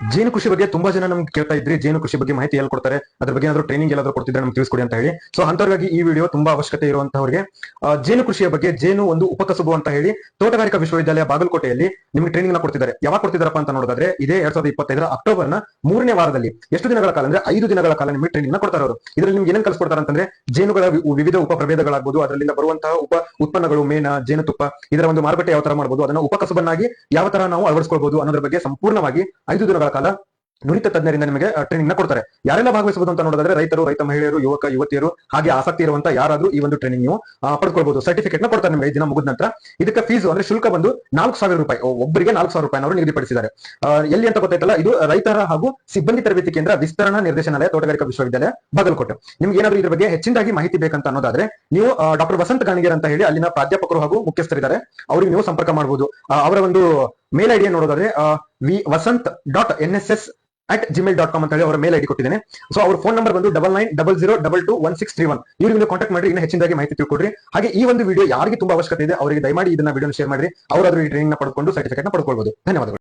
ಜೇನು ಕೃಷಿ ಬಗ್ಗೆ ತುಂಬಾ ಜನ ನಮ್ಗೆ ಕೇಳ್ತಾ ಇದ್ರಿ, ಜೇನು ಕೃಷಿ ಬಗ್ಗೆ ಮಾಹಿತಿ ಹೇಳ್ಕೊಡ್ತಾರೆ, ಅದ್ರ ಬಗ್ಗೆ ಏನಾದ್ರು ಟ್ರೈನಿಂಗ್ ಎಲ್ಲಾದ್ರೂ ಕೊಡ್ತಿದ್ರೆ ನಮ್ಗೆ ತಿಳಿಸ್ಕೊಡಿ ಅಂತ ಹೇಳಿ. ಸೊ ಅಂತವ್ರಿಗಾಗಿ ಈ ವಿಡಿಯೋ ತುಂಬಾ ಅವಶ್ಯಕತೆ ಇರುವಂತವರಿಗೆ ಜೇನು ಕೃಷಿಯ ಬಗ್ಗೆ, ಜೇನು ಒಂದು ಉಪಕಸಬು ಅಂತ ಹೇಳಿ ತೋಟಗಾರಿಕಾ ವಿಶ್ವವಿದ್ಯಾಲಯ ಬಾಗಲಕೋಟೆಯಲ್ಲಿ ನಿಮ್ಗೆ ಟ್ರೈನಿಂಗ್ ನ ಕೊಡ್ತಿದ್ದಾರೆ. ಯಾವಾಗ ಕೊಡ್ತಿದಾರಪ್ಪ ಅಂತ ನೋಡಿದ್ರೆ ಇದೇ 2025 ಅಕ್ಟೋಬರ್ ನ 3ನೇ ವಾರದಲ್ಲಿ ಎಷ್ಟು ದಿನಗಳ ಕಾಲ ಅಂದ್ರೆ 5 ದಿನಗಳ ಕಾಲ ನಿಮಗೆ ಟ್ರೈನಿಂಗ್ ನ ಕೊಡ್ತಾರೆ ಅವರು. ಇದರಲ್ಲಿ ನಿಮ್ಗೆ ಏನೇನು ಕಲ್ಸ್ಕೊಡ್ತಾರೆ ಅಂತಂದ್ರೆ ಜೇನುಗಳ ವಿವಿಧ ಉಪ ಪ್ರಭೇದಗಳಾಗಬಹುದು, ಅದರಿಂದ ಬರುವಂತಹ ಉಪ ಉತ್ಪನ್ನಗಳು, ಮೇನ, ಜೇನುತುಪ್ಪ, ಇದರ ಒಂದು ಮಾರುಕಟ್ಟೆ ಯಾವ ತರ ಮಾಡಬಹುದು, ಅದನ್ನ ಉಪಕಸಬನ್ನಾಗಿ ಯಾವ ತರ ನಾವು ಅಳವಡಿಸಬಹುದು ಅನ್ನೋದ್ರ ಬಗ್ಗೆ ಸಂಪೂರ್ಣವಾಗಿ 5 ದಿನಗಳ ಕಾಲ ನುರಿತ ತಜ್ಞರಿಂದ ನಿಮಗೆ ಟ್ರೈನಿಂಗ್ ನ ಕೊಡ್ತಾರೆ. ಯಾರೆಲ್ಲ ಭಾಗವಹಿಸಬಹುದು ಅಂತ ನೋಡಿದ್ರೆ ರೈತರು, ರೈತ ಮಹಿಳೆಯರು, ಯುವಕ ಯುವತಿಯರು, ಹಾಗೆ ಆಸಕ್ತಿ ಇರುವಂತ ಯಾರಾದ್ರೂ ಈ ಒಂದು ಟ್ರೈನಿಂಗ್ ನೀವು ಪಡ್ಕೊಳ್ಬಹುದು. ಸರ್ಟಿಫಿಕೇಟ್ ನ ಕೊಡ್ತಾರೆ ನಿಮಗೆ 5 ದಿನ ಮುಗಿದ ನಂತರ. ಇದಕ್ಕೆ ಫೀಸ್ ಅಂದ್ರೆ ಶುಲ್ಕ ಬಂದು 4,000 ರೂಪಾಯಿ, ಒಬ್ಬರಿಗೆ 4,000 ರೂಪಾಯಿ ಅವರು ನಿಗದಿಪಡಿಸಿದ್ದಾರೆ. ಎಲ್ಲಿ ಅಂತ ಗೊತ್ತಾಯ್ತಲ್ಲ, ಇದು ರೈತರ ಹಾಗೂ ಸಿಬ್ಬಂದಿ ತರಬೇತಿ ಕೇಂದ್ರ, ವಿಸ್ತರಣಾ ನಿರ್ದೇಶನಾಲಯ, ತೋಟಗಾರಿಕಾ ವಿಶ್ವವಿದ್ಯಾಲಯ, ಬಾಗಲಕೋಟೆ. ನಿಮ್ಗೆ ಏನಾದ್ರು ಇದ್ರ ಬಗ್ಗೆ ಹೆಚ್ಚಿನದಾಗಿ ಮಾಹಿತಿ ಬೇಕಂತ ಅನ್ನೋದಾದ್ರೆ ನೀವು ಡಾಕ್ಟರ್ ವಸಂತ್ ಗಾಣಿಗೇರ್ ಅಂತ ಹೇಳಿ ಅಲ್ಲಿನ ಪ್ರಾಧ್ಯಾಪಕರು ಹಾಗೂ ಮುಖ್ಯಸ್ಥರಿದ್ದಾರೆ, ಅವ್ರಿಗೆ ನೀವು ಸಂಪರ್ಕ ಮಾಡಬಹುದು. ಅವರ ಒಂದು ಮೇಲ್ ಐಡಿ ನೋಡೋದಾದ್ರೆ vasant.nss@gmail.com ಅಂತ ಹೇಳಿ ಅವರ ಮೇಲ್ ಐಡಿ ಕೊಟ್ಟಿದ್ದೇನೆ. ಸೊ ಅವ್ರ ಫೋನ್ ನಂಬರ್ ಬಂದು 9900221631. ಇವ್ರಿಗೆ ನೀವು ಕಾಂಟ್ಯಾಕ್ಟ್ ಮಾಡಿ ಇನ್ನು ಹೆಚ್ಚಿನದಾಗಿ ಮಾಹಿತಿ ತಿಳ್ಕೊಡ್ರಿ. ಹಾಗೆ ಈ ಒಂದು ವಿಡಿಯೋ ಯಾರಿಗೆ ತುಂಬಾ ಅವಶ್ಯಕತೆ ಇದೆ ಅವರಿಗೆ ದಯಮಾಡಿ ಇದನ್ನ ವಿಡಿಯೋ ಶೇರ್ ಮಾಡಿ, ಅವರಾದ್ರೂ ಈ ಟ್ರೈನಿಂಗ್ ನ ಪಡ್ಕೊಂಡು ಸರ್ಟಿಫಿಕೇಟ್ ನ ಪಡ್ಕೊಳ್ಬಹುದು. ಧನ್ಯವಾದಗಳು.